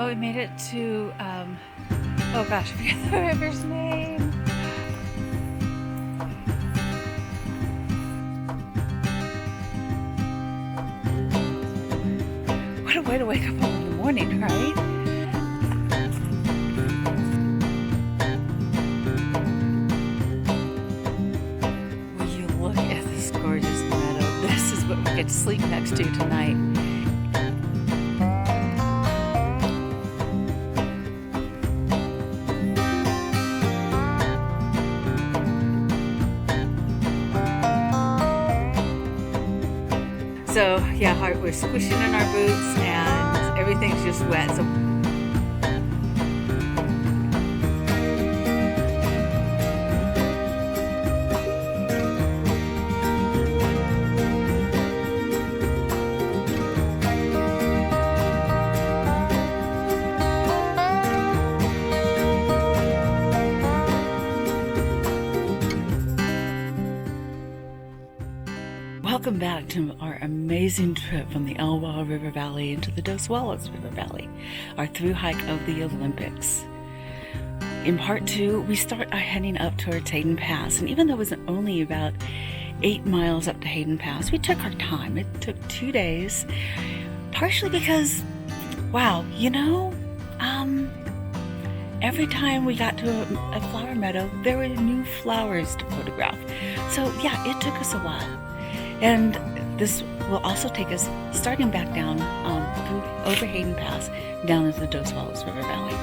Well, we made it to, oh gosh, I forget the river's name. What a way to wake up in the morning, right? Will you look at this gorgeous meadow? This is what we get to sleep next to tonight. So yeah, we're squishing in our boots and everything's just wet. So welcome back to our amazing trip from the Elwha River Valley into the Dosewallips River Valley, our through hike of the Olympics. In part 2, we start heading up towards Hayden Pass, and even though it was only about 8 miles up to Hayden Pass, we took our time. It took 2 days, partially because, wow, every time we got to a flower meadow, there were new flowers to photograph. So yeah, it took us a while. And this will also take us starting back down over Hayden Pass down into the Dosewallips River Valley.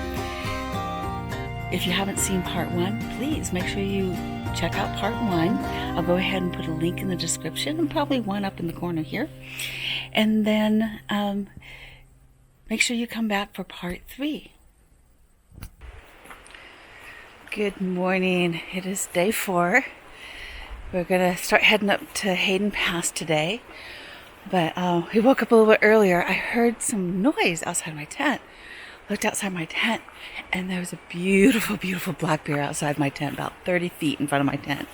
If you haven't seen part 1, please make sure you check out part 1. I'll go ahead and put a link in the description and probably one up in the corner here. And then make sure you come back for part 3. Good morning. It is day 4. We're going to start heading up to Hayden Pass today, but we woke up a little bit earlier. I heard some noise outside my tent. Looked outside my tent, and there was a beautiful, beautiful black bear outside my tent, about 30 feet in front of my tent.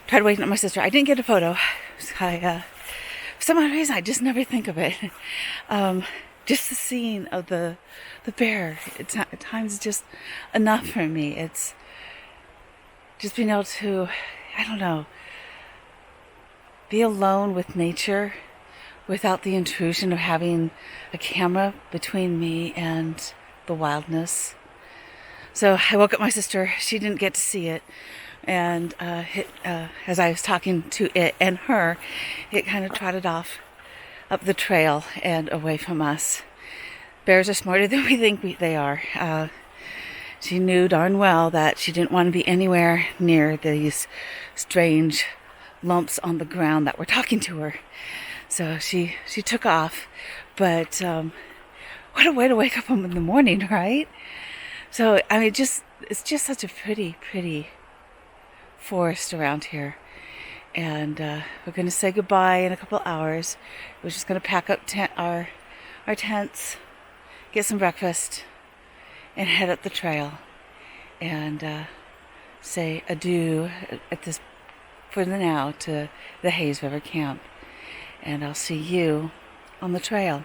Tried waiting on my sister. I didn't get a photo. For some odd reason, I just never think of it. Just the scene of the bear, it's not, at times just enough for me. It's just being able to, I don't know, be alone with nature without the intrusion of having a camera between me and the wildness. So I woke up my sister. She didn't get to see it. And as I was talking to it and her, it kind of trotted off up the trail and away from us. Bears are smarter than we think they are. She knew darn well that she didn't want to be anywhere near these strange lumps on the ground that were talking to her. So she took off. But what a way to wake up in the morning, right? So, I mean, it's just such a pretty, pretty forest around here. And we're going to say goodbye in a couple hours. We're just going to pack up our tents, get some breakfast, and head up the trail and say adieu for the now to the Hayes River camp. And I'll see you on the trail.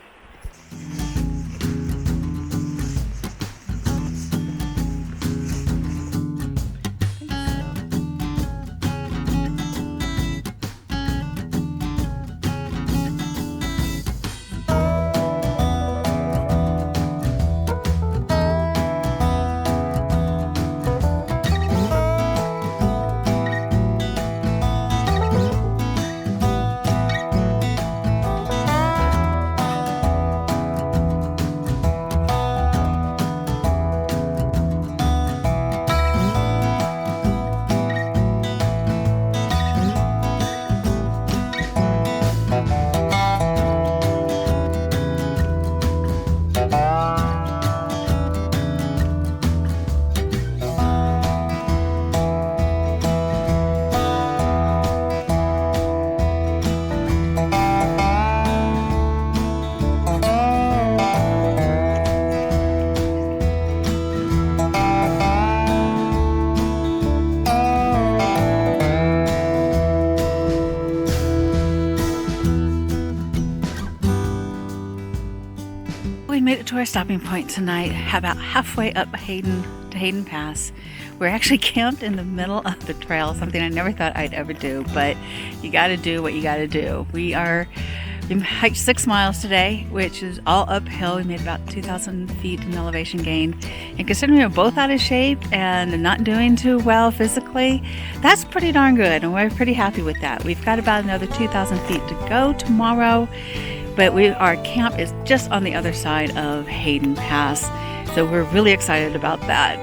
made it to our stopping point tonight, about halfway up Hayden Pass. We're actually camped in the middle of the trail, something I never thought I'd ever do, but you gotta do what you gotta do. We hiked 6 miles today, which is all uphill. We made about 2,000 feet in elevation gain. And considering we were both out of shape and not doing too well physically, that's pretty darn good, and we're pretty happy with that. We've got about another 2,000 feet to go tomorrow, but our camp is just on the other side of Hayden Pass, so we're really excited about that.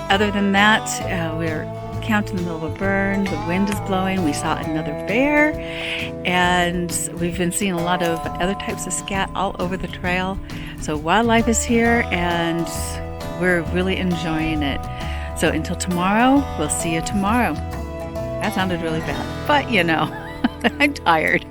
Other than that, we're camped in the middle of a burn. The wind is blowing. We saw another bear, and we've been seeing a lot of other types of scat all over the trail. So wildlife is here, and we're really enjoying it. So until tomorrow, we'll see you tomorrow. That sounded really bad, but I'm tired.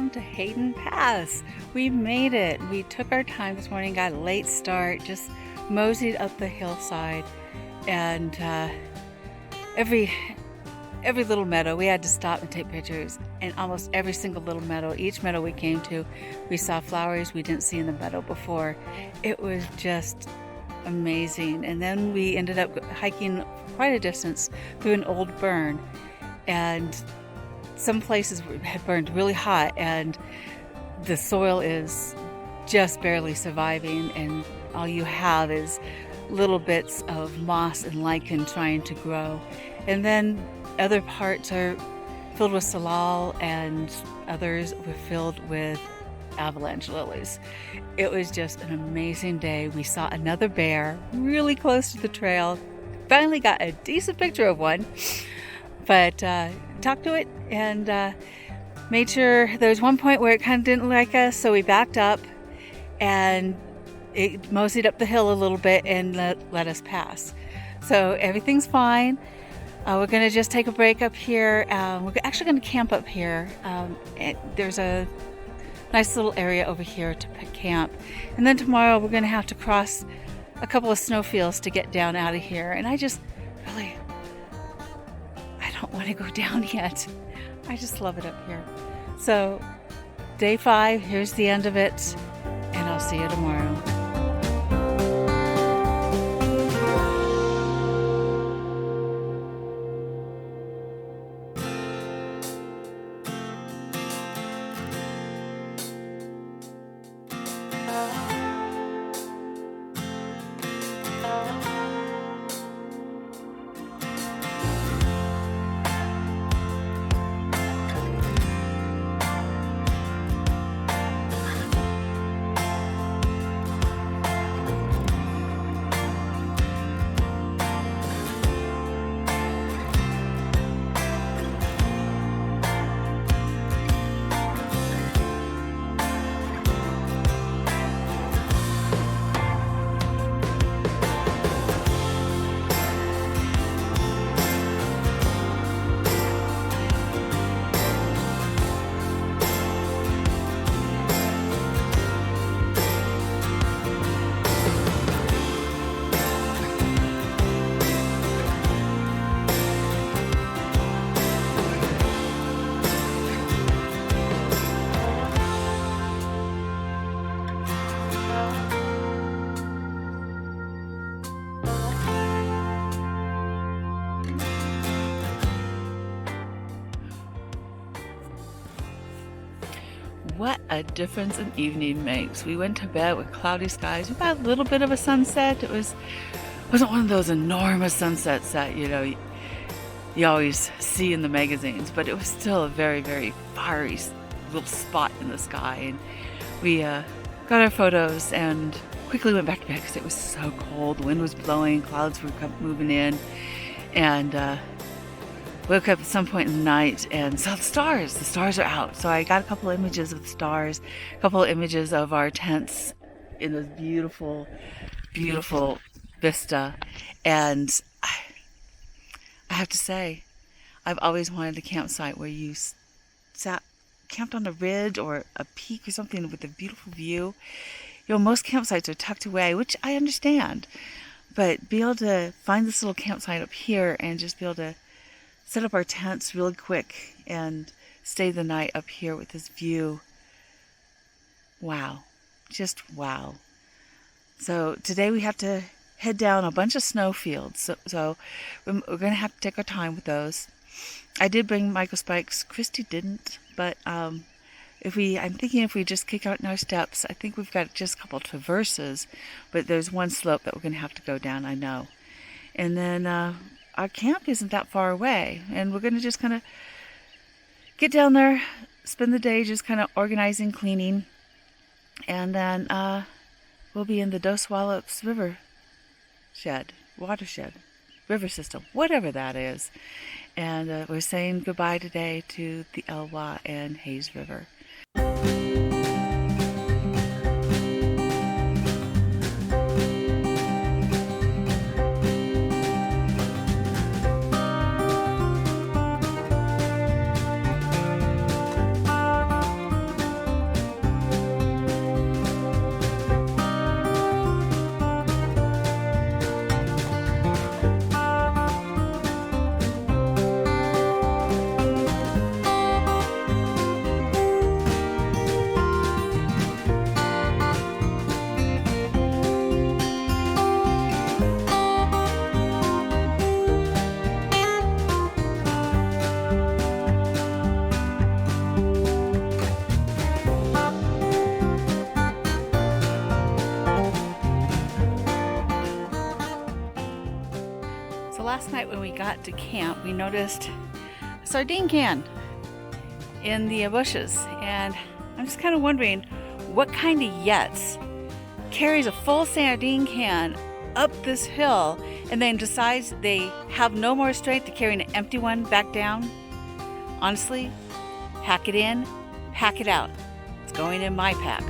welcome to Hayden Pass. We made it. We took our time this morning, got a late start, just moseyed up the hillside, and every little meadow we had to stop and take pictures, and almost every single little meadow, each meadow we came to, we saw flowers we didn't see in the meadow before. It was just amazing. And then we ended up hiking quite a distance through an old burn, and some places had burned really hot and the soil is just barely surviving, and all you have is little bits of moss and lichen trying to grow. And then other parts are filled with salal and others were filled with avalanche lilies. It was just an amazing day. We saw another bear really close to the trail. Finally got a decent picture of one, but talked to it and made sure there was one point where it kind of didn't like us, so we backed up and it moseyed up the hill a little bit and let us pass. So everything's fine. We're going to just take a break up here. We're actually going to camp up here. There's a nice little area over here to camp. And then tomorrow we're going to have to cross a couple of snowfields to get down out of here. And I don't want to go down yet. I just love it up here. So day 5, here's the end of it, and I'll see you tomorrow. What a difference an evening makes. We went to bed with cloudy skies. We got a little bit of a sunset. It wasn't one of those enormous sunsets that you always see in the magazines, but it was still a very, very fiery little spot in the sky. And we got our photos and quickly went back to bed because it was so cold. The wind was blowing, clouds were moving in, and woke up at some point in the night and saw the stars. The stars are out. So I got a couple images of the stars, a couple of images of our tents in this beautiful, beautiful vista. And I have to say, I've always wanted a campsite where you camped on a ridge or a peak or something with a beautiful view. Most campsites are tucked away, which I understand. But be able to find this little campsite up here and just be able to set up our tents really quick and stay the night up here with this view. Wow. Just wow. So today we have to head down a bunch of snow fields. So we're going to have to take our time with those. I did bring micro spikes. Christy didn't, but I'm thinking if we just kick out in our steps, I think we've got just a couple of traverses, but there's one slope that we're going to have to go down, I know. And then our camp isn't that far away, and we're going to just kind of get down there, spend the day just kind of organizing, cleaning, and then we'll be in the Dosewallips River watershed, river system, whatever that is. And we're saying goodbye today to the Elwha and Hayes River. last night when we got to camp, we noticed a sardine can in the bushes, and I'm just kind of wondering what kind of yetz carries a full sardine can up this hill and then decides they have no more strength to carry an empty one back down. Honestly, pack it in, pack it out. It's going in my pack.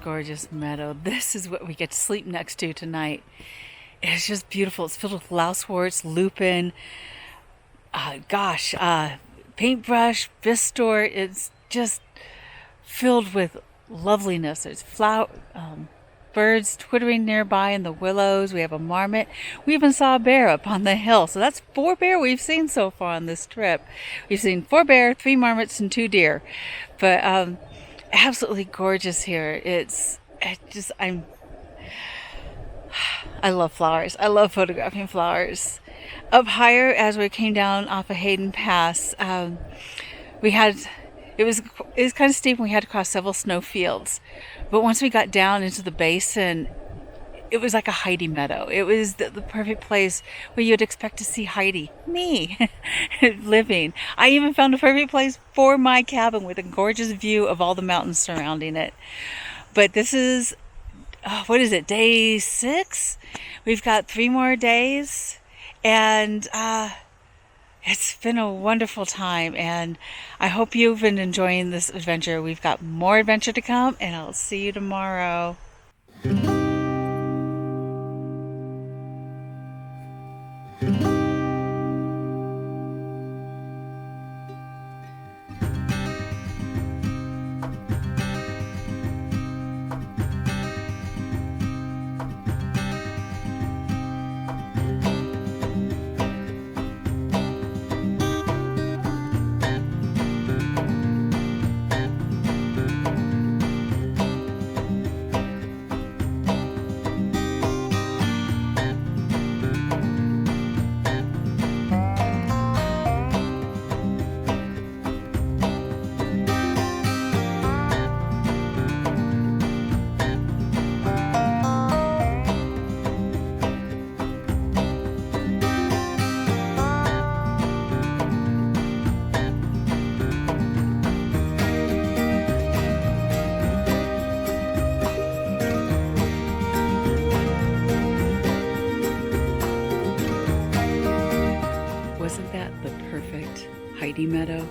Gorgeous meadow. This is what we get to sleep next to tonight. It's just beautiful. It's filled with louseworts, lupin, paintbrush, bistor. It's just filled with loveliness. There's birds twittering nearby in the willows. We have a marmot. We even saw a bear up on the hill. So that's 4 bear we've seen so far on this trip. We've seen 4 bear, 3 marmots, and 2 deer. But absolutely gorgeous here. I love flowers. I love photographing flowers. Up higher, as we came down off of Hayden Pass, it was kind of steep and we had to cross several snow fields. But once we got down into the basin, it was like a Heidi meadow. It was the perfect place where you'd expect to see Heidi, me, living. I even found a perfect place for my cabin with a gorgeous view of all the mountains surrounding it. But this is, day 6? We've got 3 more days, and it's been a wonderful time, and I hope you've been enjoying this adventure. We've got more adventure to come, and I'll see you tomorrow. Heidi meadow.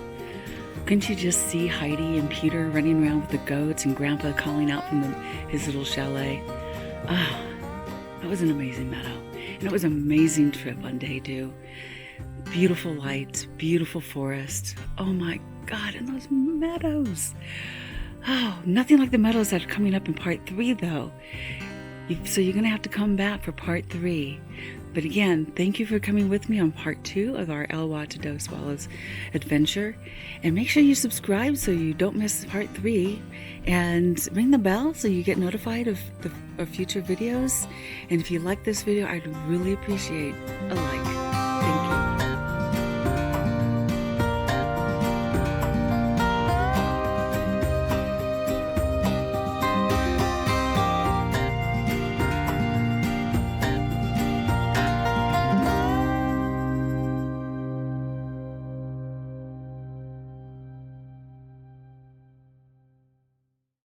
Couldn't you just see Heidi and Peter running around with the goats and Grandpa calling out from his little chalet? Ah, that was an amazing meadow. And it was an amazing trip on day 2. Beautiful lights, beautiful forest. Oh my God, and those meadows. Oh, nothing like the meadows that are coming up in part 3 though. So you're going to have to come back for part 3. But again, thank you for coming with me on part 2 of our Elwha to Dosewallips adventure. And make sure you subscribe so you don't miss part 3. And ring the bell so you get notified of future videos. And if you like this video, I'd really appreciate a like.